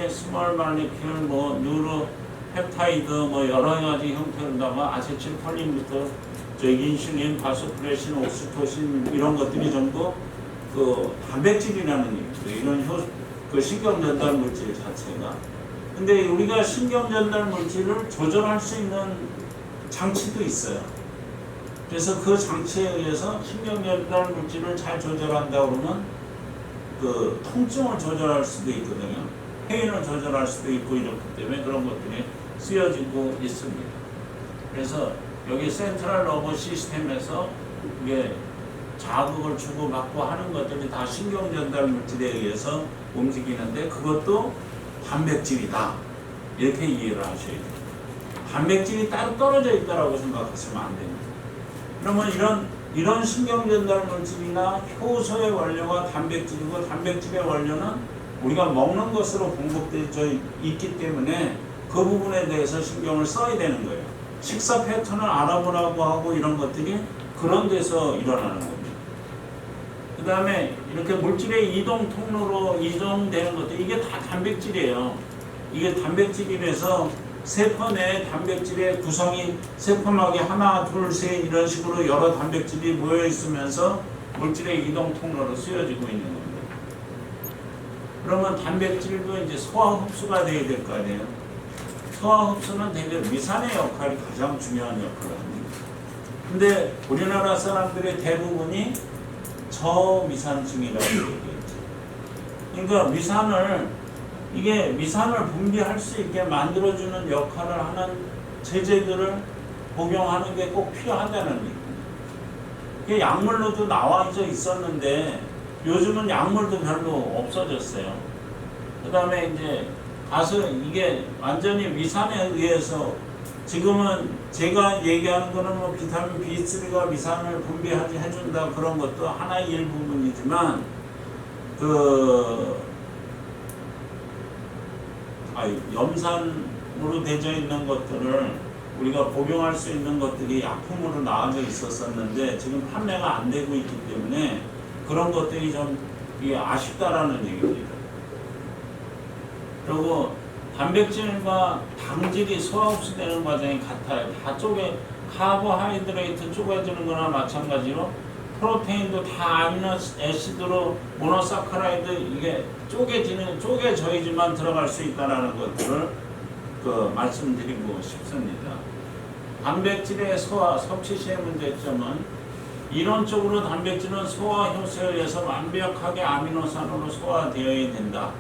하나의 스몰 말레큐얼 뭐 뉴로 펩타이드 뭐 여러 가지 형태로다가 아세틸콜린부터 저 인슐린, 바소프레신, 옥시토신 이런 것들이 전부 그 단백질이라는 얘기죠. 이런 그 신경 전달 물질 자체가. 근데 우리가 신경 전달 물질을 조절할 수 있는 장치도 있어요. 그래서 그 장치에 의해서 신경 전달 물질을 잘 조절한다 그러면 그 통증을 조절할 수도 있거든요. 페인을 조절할 수도 있고 이렇기 때문에 그런 것들이 쓰여지고 있습니다. 그래서 여기 센트럴 너버 시스템에서 이게 자극을 주고받고 하는 것들이 다 신경 전달 물질에 의해서 움직이는데 그것도 단백질이다. 이렇게 이해를 하셔야 돼요. 단백질이 따로 떨어져 있다라고 생각하시면 안 됩니다. 그러면 이런 신경 전달 물질이나 효소의 원료가 단백질이고 단백질의 원료는 우리가 먹는 것으로 공급되어 있기 때문에 그 부분에 대해서 신경을 써야 되는 거예요. 식사 패턴을 알아보라고 하고 이런 것들이 그런 데서 일어나는 겁니다. 그 다음에 이렇게 물질의 이동 통로로 이동되는 것들 이게 다 단백질이에요. 이게 단백질이라서 세포 내 단백질의 구성이 세포막이 하나, 둘, 셋 이런 식으로 여러 단백질이 모여 있으면서 물질의 이동 통로로 쓰여지고 있는 겁니다. 그러면 단백질도 이제 소화 흡수가 돼야 될 거 아니에요. 소화 흡수는 되게 위산의 역할이 가장 중요한 역할을 합니다. 근데 우리나라 사람들의 대부분이 저위산증이라고 얘기했죠. 그러니까 위산을 분비할 수 있게 만들어주는 역할을 하는 제제들을 복용하는 게 꼭 필요하다는 얘기입니다. 이게 약물로도 나와져 있었는데 요즘은 약물도 별로 없어졌어요. 그 다음에 이제 가서 이게 완전히 위산에 의해서 지금은 제가 얘기하는 거는 뭐 비타민 B3가 위산을 분비하게 해준다 그런 것도 하나의 일부분이지만 염산으로 되어 있는 것들을 우리가 복용할 수 있는 것들이 약품으로 나와져 있었었는데 지금 판매가 안 되고 있기 때문에 그런 것들이 좀 아쉽다라는 얘기입니다. 그리고 단백질과 당질이 소화 흡수되는 과정이 같아요. 다 카보하이드레이트 쪼개지는 거나 마찬가지로 프로테인도 다 아미노 애시드로 모노사카라이드 이게 쪼개져야지만 들어갈 수 있다는 것들을 말씀드리고 싶습니다. 단백질의 소화, 섭취 시의 문제점은 이론적으로 단백질은 소화 효소에 의해서 완벽하게 아미노산으로 소화되어야 된다.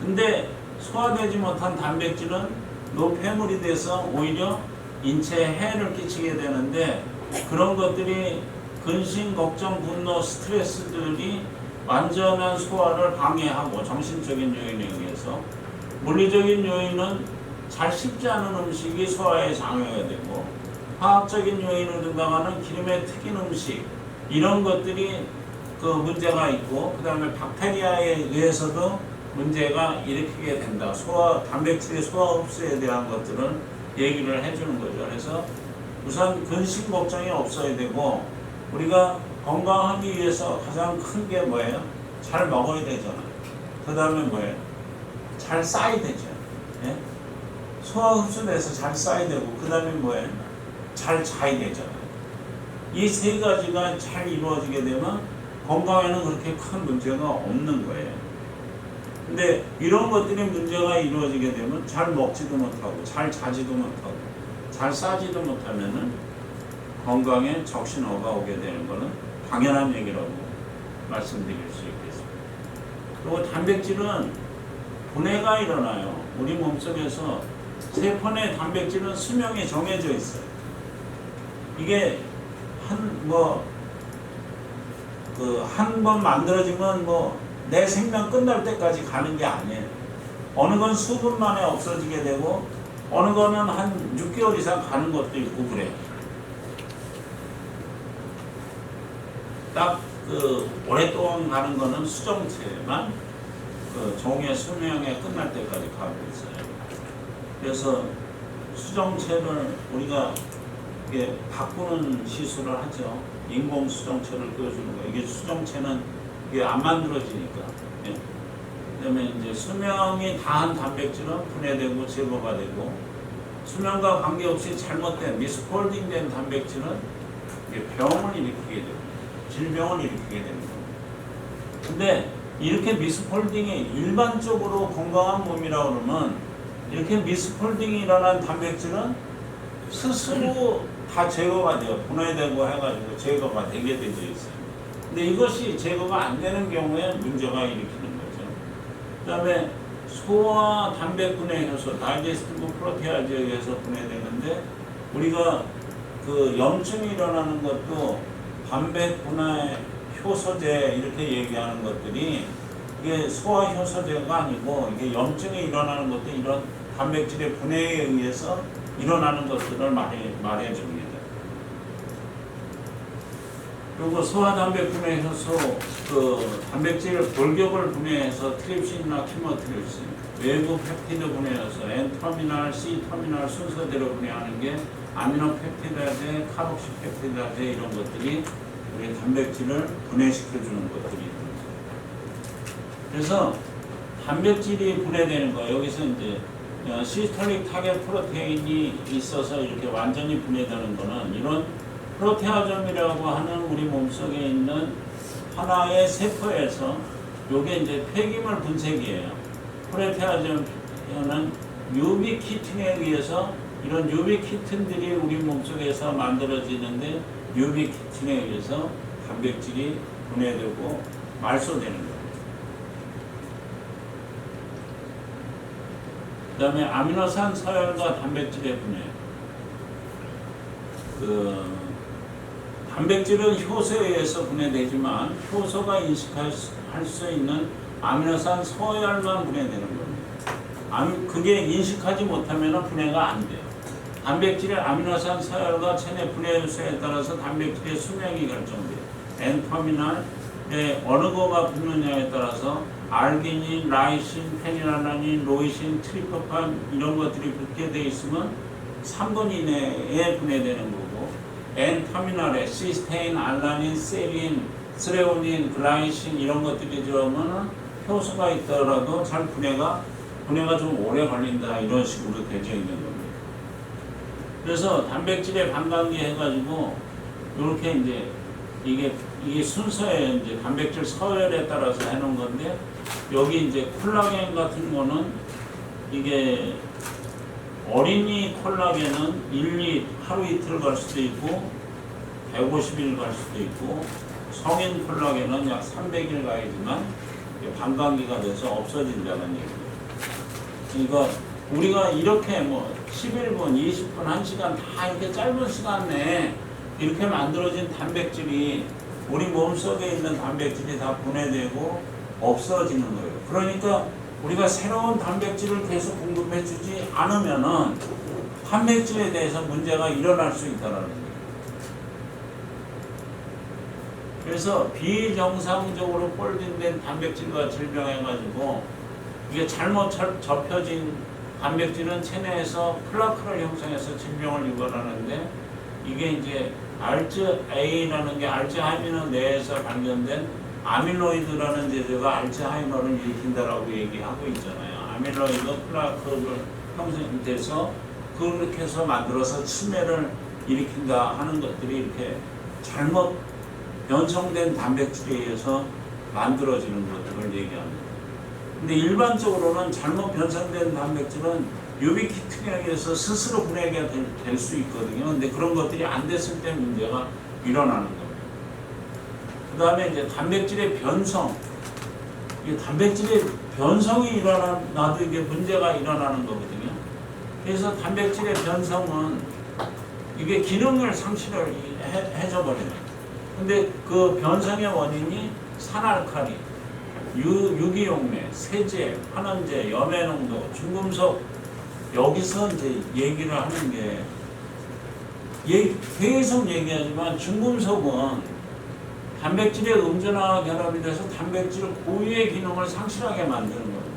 근데 소화되지 못한 단백질은 노폐물이 돼서 오히려 인체에 해를 끼치게 되는데 그런 것들이 근심, 걱정, 분노, 스트레스들이 완전한 소화를 방해하고 정신적인 요인에 의해서 물리적인 요인은 잘 씹지 않은 음식이 소화에 장애가 되고 화학적인 요인을 든다가는 기름에 튀긴 음식 이런 것들이 문제가 있고 그 다음에 박테리아에 의해서도 문제가 일으키게 된다. 단백질의 소화 흡수에 대한 것들은 얘기를 해주는 거죠. 그래서 우선 근심 걱정이 없어야 되고 우리가 건강하기 위해서 가장 큰 게 뭐예요? 잘 먹어야 되잖아요. 그 다음에 뭐예요? 잘 싸야 되죠. 예? 소화 흡수돼서 잘 싸야 되고 그 다음에 뭐예요? 잘 자야 되잖아요. 이 세 가지가 잘 이루어지게 되면 건강에는 그렇게 큰 문제가 없는 거예요. 근데 이런 것들이 문제가 이루어지게 되면 잘 먹지도 못하고 잘 자지도 못하고 잘 싸지도 못하면은 건강에 적신호가 오게 되는 것은 당연한 얘기라고 말씀드릴 수 있겠습니다. 그리고 단백질은 분해가 일어나요. 우리 몸속에서 세포 내 단백질은 수명이 정해져 있어요. 이게 한 번 만들어지면 내 생명 끝날 때까지 가는 게 아니에요. 어느 건 수분 만에 없어지게 되고 어느 거는 한 6개월 이상 가는 것도 있고 그래요. 딱 오랫동안 가는 거는 수정체만 종의 수명에 끝날 때까지 가고 있어요. 그래서 수정체를 우리가 이게 바꾸는 시술을 하죠. 인공 수정체를 끄어주는 거. 이게 수정체는 이게 안 만들어지니까. 예. 그다음에 이제 수명이 다한 단백질은 분해되고 제거가 되고, 수명과 관계없이 잘못된 미스폴딩된 단백질은 이게 병을 일으키게 됩니다. 질병을 일으키게 됩니다. 근데 이렇게 미스폴딩이 일반적으로 건강한 몸이라고 그러면 이렇게 미스폴딩이 일어난 단백질은 스스로 다 제거가 돼요. 분해되고 해가지고 제거가 되게 되어 있어요. 근데 이것이 제거가 안 되는 경우에 문제가 일으키는 거죠. 그 다음에 소화 단백 분해 효소, 다이제스티브 프로테아즈에 의해서 분해되는데, 우리가 그 염증이 일어나는 것도 단백 분해 효소제 이렇게 얘기하는 것들이 이게 소화 효소제가 아니고 이게 염증이 일어나는 것도 이런 단백질의 분해에 의해서 일어나는 것들을 말해줍니다. 그리고 소화 단백 분해 효소, 그 단백질 골격을 분해해서 트립신이나 키모트립신, 외부 펩티드 분해 효소, N터미널, C터미널 순서대로 분해하는 게 아미노 펩티다제, 카복시 펩티다제 이런 것들이 우리 단백질을 분해시켜주는 것들입니다. 그래서 단백질이 분해되는 거, 여기서 이제 시스톨릭 타겟 프로테인이 있어서 이렇게 완전히 분해되는 거는 이런 프로테아점이라고 하는 우리 몸속에 있는 하나의 세포에서, 요게 이제 폐기물 분쇄기예요. 프로테아점은 유비키틴에 의해서, 이런 유비키틴들이 우리 몸속에서 만들어지는데 유비키틴에 의해서 단백질이 분해되고 말소되는 거예요. 그 다음에 아미노산 서열과 단백질의 분해. 단백질은 효소에 의해서 분해되지만 효소가 인식할 수 있는 아미노산 서열만 분해되는 겁니다. 그게 인식하지 못하면 분해가 안 돼요. 단백질의 아미노산 서열과 체내 분해 효소에 따라서 단백질의 수명이 결정돼요. N터미널에 어느 거가 붙느냐에 따라서 알기닌, 라이신, 페니랄라닌, 로이신, 트리프판 이런 것들이 붙게 돼 있으면 3분 이내에 분해되는 거고, N터미널에 시스테인, 알라닌, 세린, 스레오닌, 글라이신 이런 것들이 들어오면 효소가 있더라도 잘 분해가 좀 오래 걸린다, 이런 식으로 되어 있는 겁니다. 그래서 단백질의 반감기 해가지고 이렇게 이제 이게 순서에 이제 단백질 서열에 따라서 해놓은 건데, 여기 이제 콜라겐 같은 거는 이게 어린이 콜라겐은 하루 이틀 갈 수도 있고 150일 갈 수도 있고, 성인 콜라겐은 약 300일 가야지만 반감기가 돼서 없어진다는 얘기예요. 그러니까 우리가 이렇게 뭐 11분, 20분, 1시간 다 이렇게 짧은 시간 내에 이렇게 만들어진 단백질이 우리 몸속에 있는 단백질이 다 분해되고 없어지는 거예요. 그러니까 우리가 새로운 단백질을 계속 공급해주지 않으면은 단백질에 대해서 문제가 일어날 수 있다는 거예요. 그래서 비정상적으로 폴딩된 단백질과 질병해가지고 이게 잘못 접혀진 단백질은 체내에서 플라크를 형성해서 질병을 유발하는데, 이게 이제 알츠A라는 게 알츠하이머 내에서 발견된 아밀로이드라는 제제가 알츠하이머를 일으킨다라고 얘기하고 있잖아요. 아밀로이드 플라크를 형성돼서 그렇게 해서 만들어서 치매를 일으킨다 하는 것들이 이렇게 잘못 변성된 단백질에 의해서 만들어지는 것들을 얘기합니다. 근데 일반적으로는 잘못 변성된 단백질은 유비키틴에 의해서 스스로 분해가 될 수 있거든요. 근데 그런 것들이 안 됐을 때 문제가 일어나는 겁니다. 그 다음에 이제 단백질의 변성. 이게 단백질의 변성이 일어나도 이게 문제가 일어나는 거거든요. 그래서 단백질의 변성은 이게 기능을 상실을 해줘버려요. 근데 그 변성의 원인이 산알칼리, 유기용매, 세제, 환원제, 염해농도, 중금속, 여기서 이제 얘기를 하는 게 계속 얘기하지만 중금속은 단백질의 음전화 결합이 돼서 단백질 고유의 기능을 상실하게 만드는 겁니다.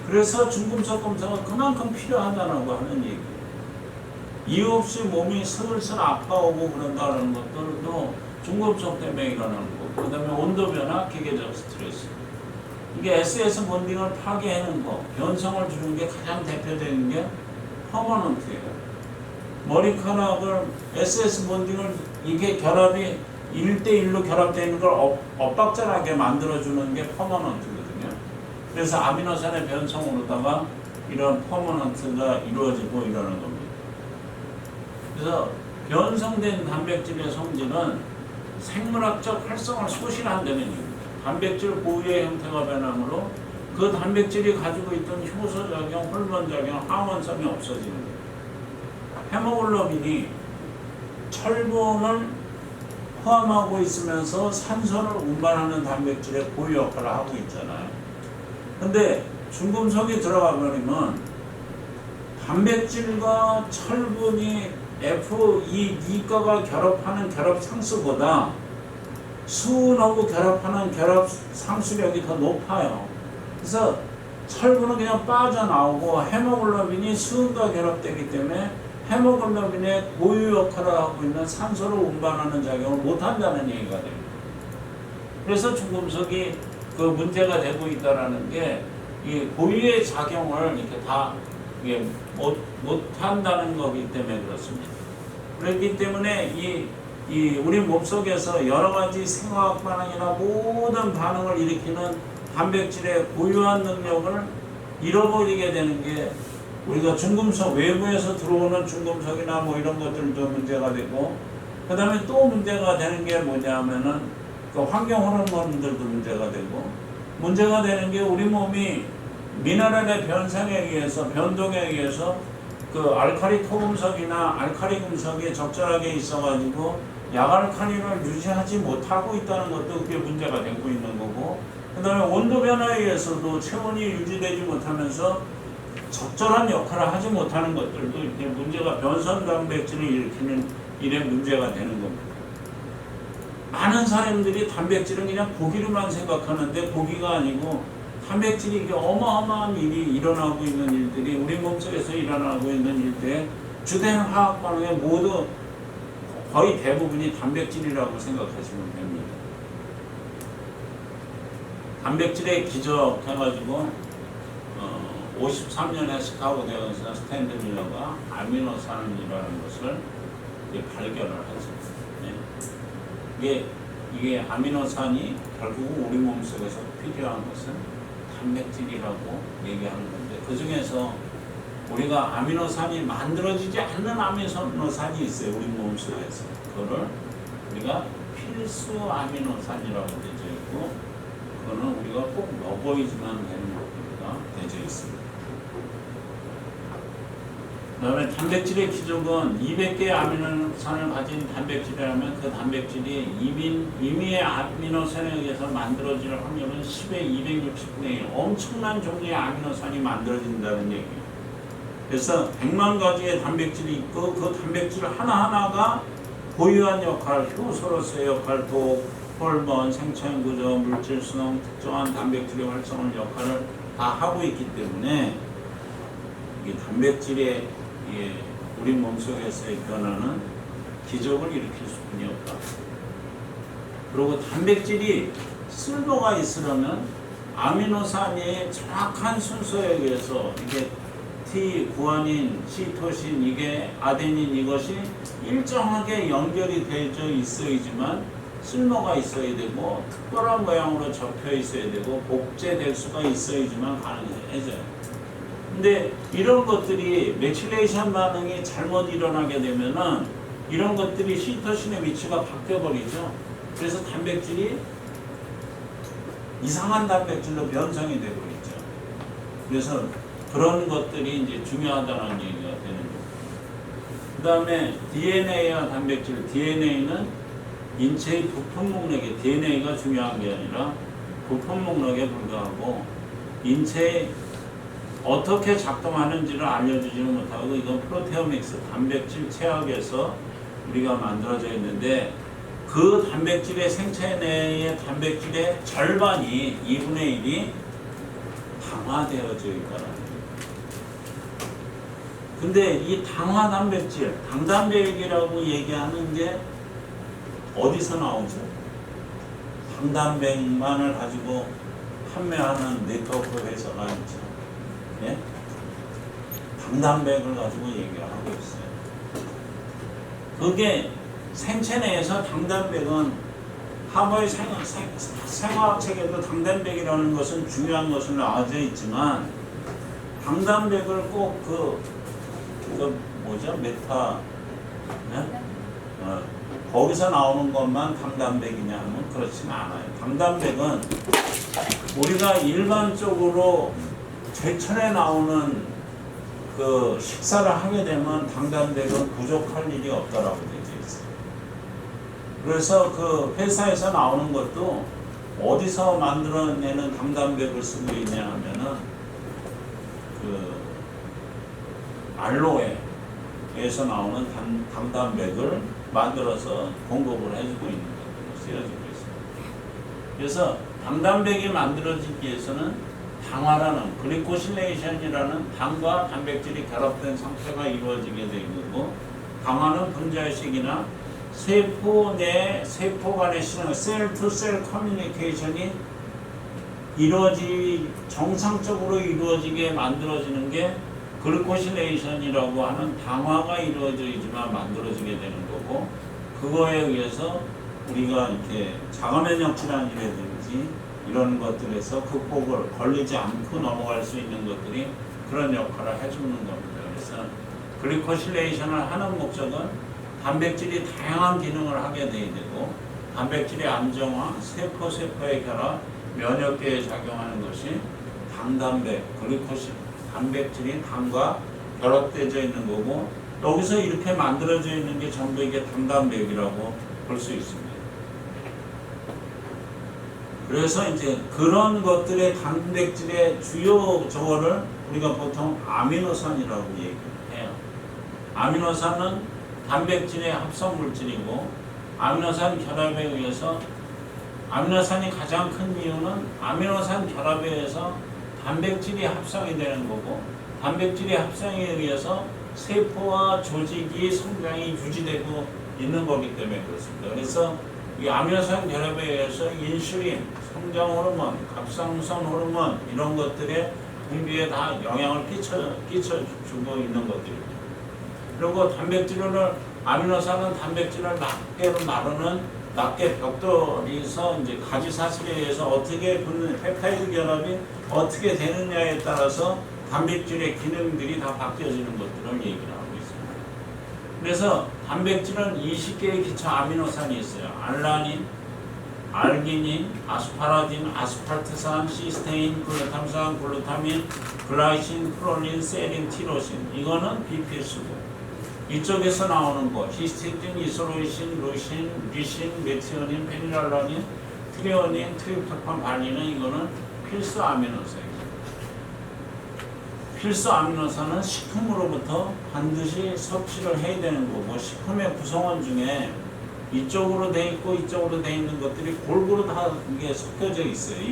그래서 중금속 검사가 그만큼 필요하다고 하는 얘기예요. 이유 없이 몸이 슬슬 아파오고 그런다는 것들도 중금속 때문에 일어나는 거고, 그 다음에 온도 변화, 기계적 스트레스. 이게 SS 본딩을 파괴하는 거, 변성을 주는 게 가장 대표적인 게 퍼머넌트예요. 머리카락을 SS 본딩을 이게 결합이 1대1로 결합되어 있는 걸 엇박자나게 만들어주는 게 퍼머넌트거든요. 그래서 아미노산의 변성으로다가 이런 퍼머넌트가 이루어지고 이러는 겁니다. 그래서 변성된 단백질의 성질은 생물학적 활성을 소실한다는 얘기입니다. 단백질 고유의 형태가 변함으로 그 단백질이 가지고 있던 효소작용, 호르몬작용, 항원성이 없어지는 거예요. 헤모글로빈이 철분을 포함하고 있으면서 산소를 운반하는 단백질의 고유 역할을 하고 있잖아요. 근데 중금속이 들어가 버리면 단백질과 철분이 F2D가가 결합하는 결합 상수보다 수은하고 결합하는 결합 상수력이 더 높아요. 그래서 철분은 그냥 빠져나오고 헤모글로빈이 수은과 결합되기 때문에 헤모글로빈의 고유 역할을 하고 있는 산소를 운반하는 작용을 못한다는 얘기가 됩니다. 그래서 중금속이 그 문제가 되고 있다라는 게 이 고유의 작용을 이렇게 다 이게 못한다는 거기 때문에 그렇습니다. 그렇기 때문에 이 우리 몸속에서 여러 가지 생화학 반응이나 모든 반응을 일으키는 단백질의 고유한 능력을 잃어버리게 되는 게 우리가 중금속 외부에서 들어오는 중금속이나 뭐 이런 것들도 문제가 되고 그 다음에 또 문제가 되는 게 뭐냐면은 그 환경 호르몬들도 문제가 되고 문제가 되는 게 우리 몸이 미네랄의 변성에 의해서 변동에 의해서 그 알칼리 토금속이나 알칼리 금속이 적절하게 있어가지고 약알칼리를 유지하지 못하고 있다는 것도 그게 문제가 되고 있는 거고 그 다음에 온도 변화에 의해서도 체온이 유지되지 못하면서 적절한 역할을 하지 못하는 것들도 이렇게 문제가 변성 단백질을 일으키는 일에 문제가 되는 겁니다. 많은 사람들이 단백질은 그냥 고기로만 생각하는데 고기가 아니고 단백질이 이게 어마어마한 일이 일어나고 있는 일들이 우리 몸속에서 일어나고 있는 일들에 주된 화학 반응에 모두 거의 대부분이 단백질이라고 생각하시면 됩니다. 단백질의 기적 해가지고 53년에 시카고 대학에서 스탠드 밀러가 아미노산이라는 것을 발견을 하죠. 이게 아미노산이 결국 우리 몸속에서 필요한 것은 단백질이라고 얘기하는 건데 그 중에서 우리가 아미노산이 만들어지지 않는 아미노산이 있어요. 우리 몸속에서. 그거를 우리가 필수 아미노산이라고 되어 있고 그거는 우리가 꼭 먹어야지만 되는 것들가 되어 있습니다. 그 다음에 단백질의 기족은 200개의 아미노산을 가진 단백질이라면 그 단백질이 임의의 아미노산에 의해서 만들어질 확률은 10의 260분의 1 엄청난 종류의 아미노산이 만들어진다는 얘기예요. 그래서 100만 가지의 단백질이 있고 그 단백질 하나하나가 고유한 역할, 효소로서의 역할, 독, 호르몬, 생체구조, 물질수용, 특정한 단백질의 활성을 역할을 다 하고 있기 때문에 이 단백질의 우리 몸속에서의 변화는 기적을 일으킬 수뿐이 없다. 그리고 단백질이 쓸모가 있으려면 아미노산의 정확한 순서에 의해서 이게 T, 구아닌, 시토신, 이게 아데닌 이것이 일정하게 연결이 되어 있어야지만 쓸모가 있어야 되고 특별한 모양으로 접혀 있어야 되고 복제될 수가 있어야지만 가능해져요. 근데 이런 것들이 메칠레이션 반응이 잘못 일어나게 되면은 이런 것들이 시토신의 위치가 바뀌어버리죠. 그래서 단백질이 이상한 단백질로 변성이 되고 있죠. 그래서 그런 것들이 이제 중요하다는 얘기가 되는 거예요. 그 다음에 DNA와 단백질, DNA는 인체의 부품 목록에 DNA가 중요한 게 아니라 부품 목록에 불과하고 인체의 어떻게 작동하는지를 알려주지는 못하고 이건 프로테오믹스, 단백질 체학에서 우리가 만들어져 있는데 그 단백질의 생체 내의 단백질의 절반이 2분의 1이 당화되어져 있다는 거예요. 근데 이 당화 단백질, 당단백이라고 얘기하는 게 어디서 나오죠? 당단백만을 가지고 판매하는 네트워크 회사가 있죠. 예? 당단백을 가지고 얘기를 하고 있어요. 그게 생체 내에서 당단백은 하버의 생화학 책에도 당단백이라는 것은 중요한 것으로 나와져 있지만 당단백을 꼭 뭐죠? 메타 네? 거기서 나오는 것만 당단백이냐 하면 그렇지는 않아요. 당단백은 우리가 일반적으로 제철에 나오는 그 식사를 하게 되면 당단백은 부족할 일이 없다라고 되어 있어요. 그래서 그 회사에서 나오는 것도 어디서 만들어내는 당단백을 쓰고 있냐 하면은 그 알로에에서 나오는 당단백을 만들어서 공급을 해주고 있는 것으로 쓰여지고 있습니다. 그래서 당단백이 만들어지기 위해서는 당화라는 글리코실레이션이라는 당과 단백질이 결합된 상태가 이루어지게 되는 거고, 당화는 분자의식이나 세포 내 세포 간의 신호, 셀 투 셀 커뮤니케이션이 정상적으로 이루어지게 만들어지는 게 글리코실레이션이라고 하는 당화가 이루어져야지만 만들어지게 되는 거고, 그거에 의해서 우리가 이렇게 자가면역 질환이라든지 이런 것들에서 극복을 걸리지 않고 넘어갈 수 있는 것들이 그런 역할을 해주는 겁니다. 그래서 글리코실레이션을 하는 목적은 단백질이 다양한 기능을 하게 돼야 되고, 단백질의 안정화, 세포의 결합, 면역계에 작용하는 것이 당단백, 단백질이 당과 결합되어 있는 거고, 여기서 이렇게 만들어져 있는 게 전부 이게 당단백이라고 볼 수 있습니다. 그래서 이제 그런 것들의 단백질의 주요 저거를 우리가 보통 아미노산이라고 얘기해요. 아미노산은 단백질의 합성 물질이고, 아미노산 결합에 의해서 아미노산이 가장 큰 이유는 아미노산 결합에 의해서 단백질이 합성이 되는 거고, 단백질의 합성에 의해서 세포와 조직이 성장이 유지되고 있는 거기 때문에 그렇습니다. 그래서 이 아미노산 결합에 의해서 인슐린, 성장 호르몬, 갑상선 호르몬 이런 것들의 분비에 다 영향을 끼쳐주고 있는 것들입니다. 그리고 아미노산은 단백질을 낱개로 나누는 낱개 벽돌에서 이제 가지사슬에 의해서 어떻게 붙는 펩타이드 결합이 어떻게 되느냐에 따라서 단백질의 기능들이 다 바뀌어지는 것들을 얘기를 하고 있습니다. 그래서 단백질은 20개의 기차 아미노산이 있어요. 알라닌, 알기닌, 아스파라딘, 아스팔트산, 시스테인, 글루탐산, 글루타민, 글라이신, 프롤린, 세린, 티로신. 이거는 비필수고, 이쪽에서 나오는 거 히스티딘, 이소로이신, 루신, 리신, 메티오닌, 페니랄라닌, 트리오닌, 트립토판, 발리는 이거는 필수 아미노산입니다. 필수 아미노산은 식품으로부터 반드시 섭취를 해야 되는 거고, 식품의 구성원 중에 이쪽으로 돼 있고 이쪽으로 돼 있는 것들이 골고루 다 이게 섞여져 있어요.